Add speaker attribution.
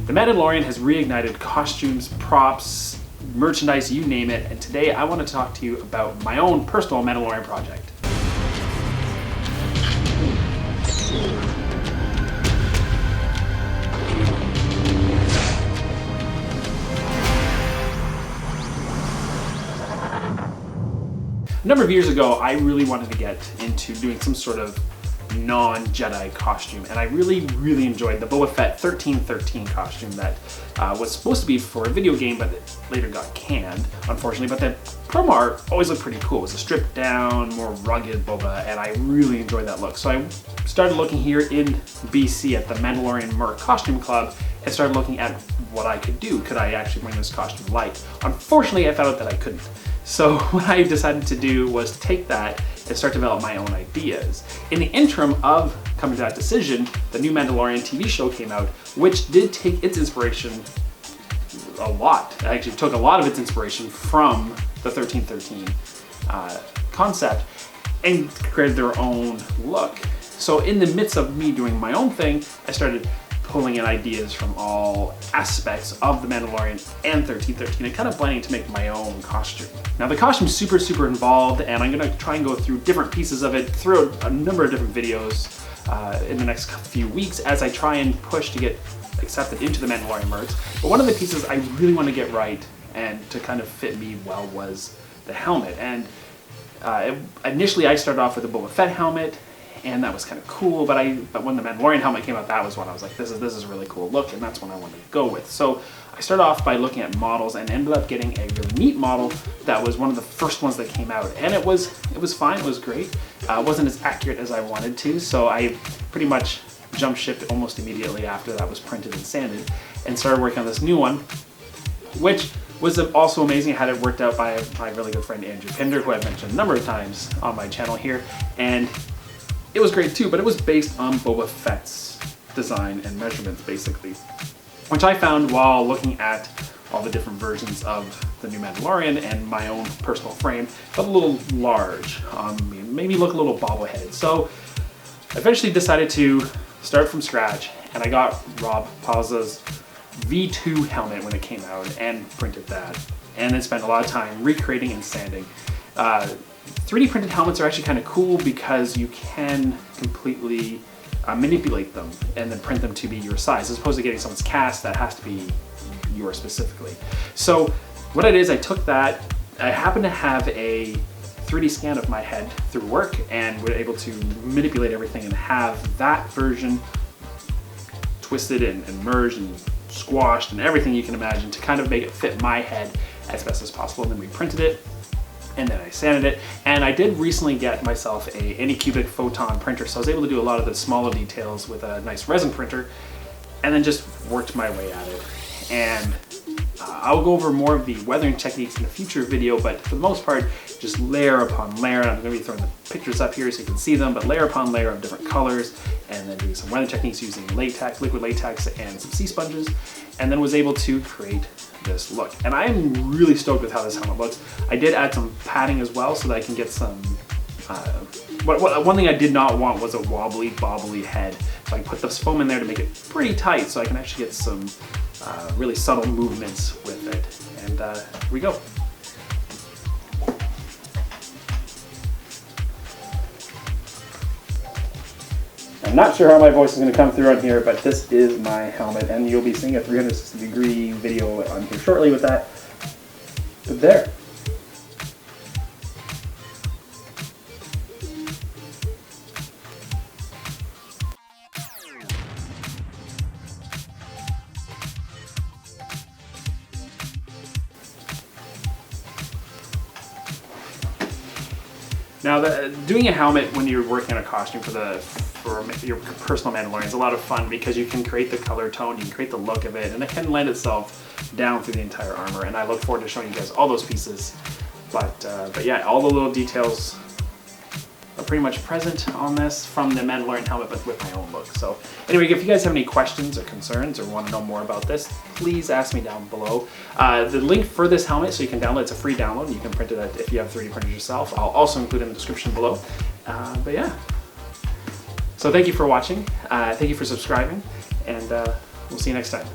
Speaker 1: The Mandalorian has reignited costumes, props, merchandise, you name it, and today I want to talk to you about my own personal Mandalorian project. A number of years ago, I really wanted to get into doing some sort of non-Jedi costume, and I really enjoyed the Boba Fett 1313 costume that was supposed to be for a video game, but it later got canned, unfortunately. But the promo art always looked pretty cool. It was a stripped down, more rugged Boba, and I really enjoyed that look. So I started looking here in BC at the Mandalorian Merc Costume Club and started looking at what I could do. Could I actually bring this costume to light? Unfortunately, I found out that I couldn't. So what I decided to do was take that and start to develop my own ideas. In the interim of coming to that decision, the new Mandalorian TV show came out, which did take its inspiration a lot. It actually took a lot of its inspiration from the 1313 concept and created their own look. So in the midst of me doing my own thing, I started pulling in ideas from all aspects of the Mandalorian and 1313 and kind of blending to make my own costume. Now the costume's super involved, and I'm gonna try and go through different pieces of it through a number of different videos in the next few weeks as I try and push to get accepted into the Mandalorian merch. But one of the pieces I really want to get right and to kind of fit me well was the helmet. And initially I started off with the Boba Fett helmet, and that was kind of cool, but when the Mandalorian helmet came out, that was when I was like, this is a really cool look, and that's what I wanted to go with. So I started off by looking at models and ended up getting a really neat model that was one of the first ones that came out, and it was fine, it was great. It wasn't as accurate as I wanted to, so I pretty much jumped ship almost immediately after that was printed and sanded, and started working on this new one, which was also amazing. I had it worked out by my really good friend Andrew Pinder, who I've mentioned a number of times on my channel here, and it was great too, but it was based on Boba Fett's design and measurements, basically, which I found while looking at all the different versions of the new Mandalorian and my own personal frame felt a little large on me, maybe look a little bobblehead. So I eventually decided to start from scratch, and I got Pauza's V2 helmet when it came out and printed that, and then spent a lot of time recreating and sanding. 3D printed helmets are actually kind of cool because you can completely manipulate them and then print them to be your size, as opposed to getting someone's cast that has to be yours specifically. So what I did is I took that, I happened to have a 3D scan of my head through work and was able to manipulate everything and have that version twisted and merged and squashed and everything you can imagine to kind of make it fit my head as best as possible. And then we printed it, and then I sanded it, and I did recently get myself a Anycubic photon printer, so I was able to do a lot of the smaller details with a nice resin printer, and then just worked my way at it. And I'll go over more of the weathering techniques in a future video, but for the most part, just layer upon layer, and I'm going to be throwing the pictures up here so you can see them, but layer upon layer of different colors, and then doing some weathering techniques using latex, liquid latex, and some sea sponges, and then was able to create this look. And I am really stoked with how this helmet looks. I did add some padding as well so that I can get some one thing I did not want was a wobbly bobbly head, so I put this foam in there to make it pretty tight so I can actually get some really subtle movements with it. And here we go. I'm not sure how my voice is going to come through on here, but this is my helmet, and you'll be seeing a 360-degree video on here shortly with that. But there. Now, doing a helmet when you're working on a costume for your personal Mandalorian is a lot of fun because you can create the color tone, you can create the look of it, and it can lend itself down through the entire armor. And I look forward to showing you guys all those pieces. But yeah, all the little details are pretty much present on this from the Mandalorian helmet, but with my own look. So anyway, if you guys have any questions or concerns or want to know more about this, please ask me down below. The link for this helmet, so you can download, it's a free download. You can print it if you have 3D printers yourself. I'll also include it in the description below. But yeah. So thank you for watching. Thank you for subscribing, and we'll see you next time.